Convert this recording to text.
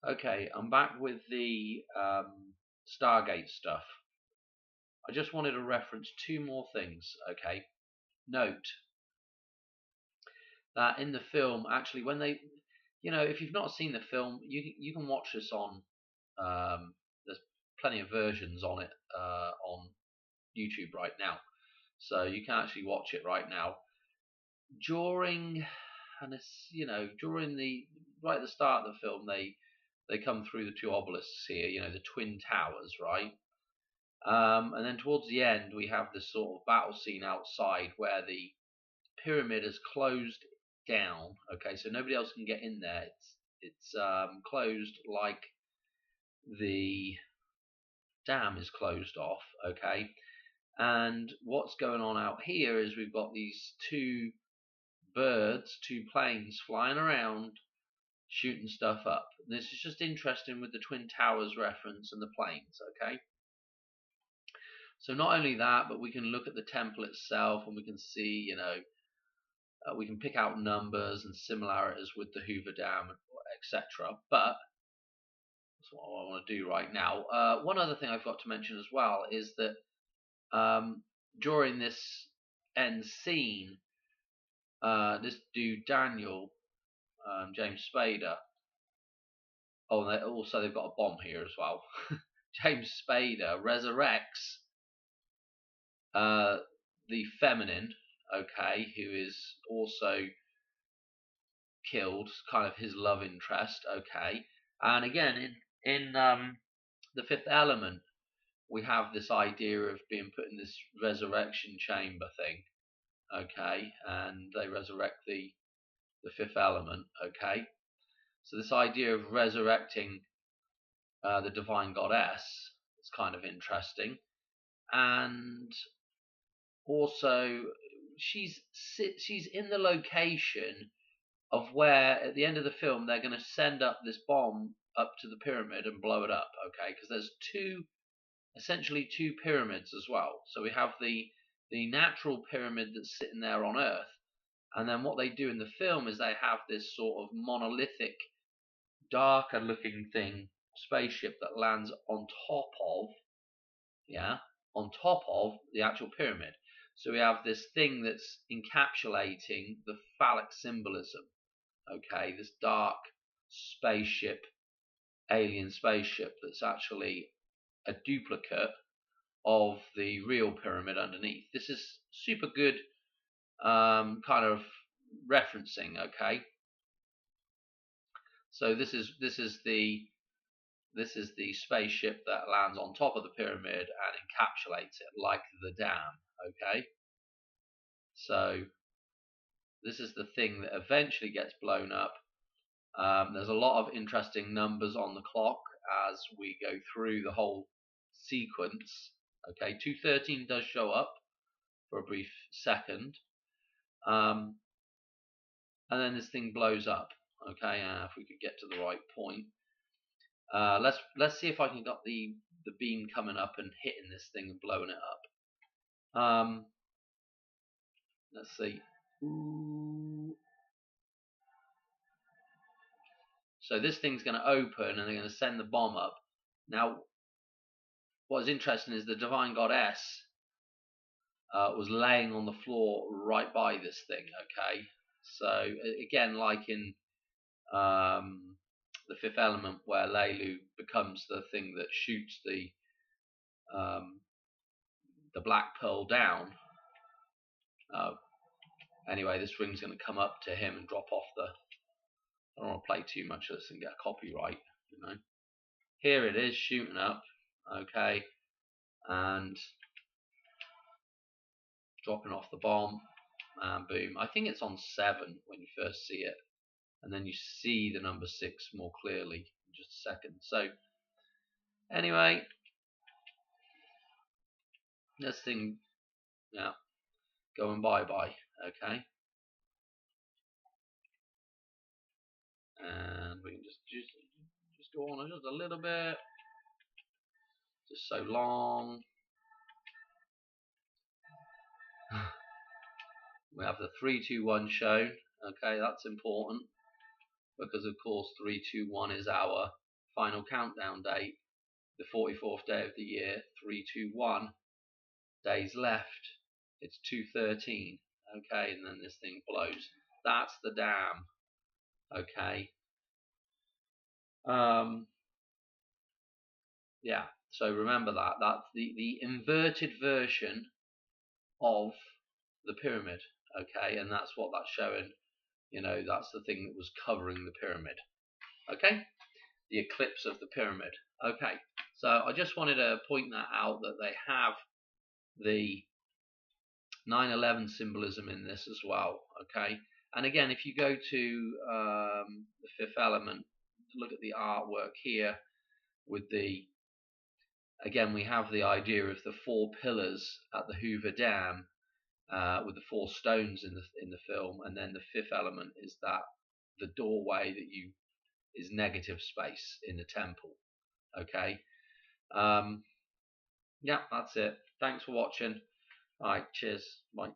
Okay, I'm back with the Stargate stuff. I just wanted to reference two more things. Okay, note that in the film, actually, when they, if you've not seen the film, you can watch this on. There's plenty of versions on it on YouTube right now, so you can actually watch it right now. During, and it's during the right at the start of the film, they come through the two obelisks here, the twin towers, right? And then towards the end, we have this sort of battle scene outside where the pyramid is closed down. Okay, so nobody else can get in there. It's closed like the dam is closed off. Okay, and what's going on out here is we've got these two birds, two planes flying around, shooting stuff up. This is just interesting with the Twin Towers reference and the planes. Okay. So not only that, but we can look at the temple itself, and we can see, we can pick out numbers and similarities with the Hoover Dam, etc. But that's what I want to do right now. One other thing I've got to mention as well is that during this end scene, this dude Daniel, James Spader. Oh, and also they've got a bomb here as well. James Spader resurrects the feminine, okay, who is also killed, kind of his love interest, okay. And again, in the Fifth Element, we have this idea of being put in this resurrection chamber thing, okay, and they resurrect the Fifth Element, okay. So this idea of resurrecting the divine goddess is kind of interesting, and also she's in the location of where at the end of the film they're going to send up this bomb up to the pyramid and blow it up, okay, because there's essentially two pyramids as well. So we have the natural pyramid that's sitting there on Earth, and then what they do in the film is they have this sort of monolithic, darker looking thing, spaceship that lands on top of the actual pyramid. So we have this thing that's encapsulating the phallic symbolism, okay, this dark spaceship, alien spaceship that's actually a duplicate of the real pyramid underneath. This is super good kind of referencing, okay. So this is the spaceship that lands on top of the pyramid and encapsulates it like the dam, okay. So this is the thing that eventually gets blown up. There's a lot of interesting numbers on the clock as we go through the whole sequence. Okay, 213 does show up for a brief second, and then this thing blows up. Okay, if we could get to the right point, let's see if I can get the beam coming up and hitting this thing and blowing it up. Let's see. Ooh. So this thing's going to open and they're going to send the bomb up. Now, what's interesting is the divine goddess was laying on the floor right by this thing, okay? So, again, like in the Fifth Element, where Leilu becomes the thing that shoots the black pearl down. Anyway, this ring's going to come up to him and drop off the... I don't want to play too much of this and get a copyright, Here it is, shooting up, okay, and dropping off the bomb, and boom. I think it's on 7 when you first see it, and then you see the number 6 more clearly in just a second. So, anyway, this thing, going bye-bye, okay. And we can just go on just a little bit. Just so long. We have the 3, 2, 1 shown. Okay, that's important because of course 3, 2, 1 is our final countdown date, the 44th day of the year, 321 days left. It's 213. Okay, and then this thing blows. That's the dam. Okay. Yeah. So remember that. That's the inverted version of the pyramid. Okay, and that's what that's showing. That's the thing that was covering the pyramid. Okay, the eclipse of the pyramid. Okay, so I just wanted to point that out, that they have the 9/11 symbolism in this as well. Okay, and again, if you go to the Fifth Element, look at the artwork here with again, we have the idea of the four pillars at the Hoover Dam, with the four stones in the film, and then the fifth element is that the doorway is negative space in the temple. Okay. Yeah, that's it. Thanks for watching. All right, cheers. Bye.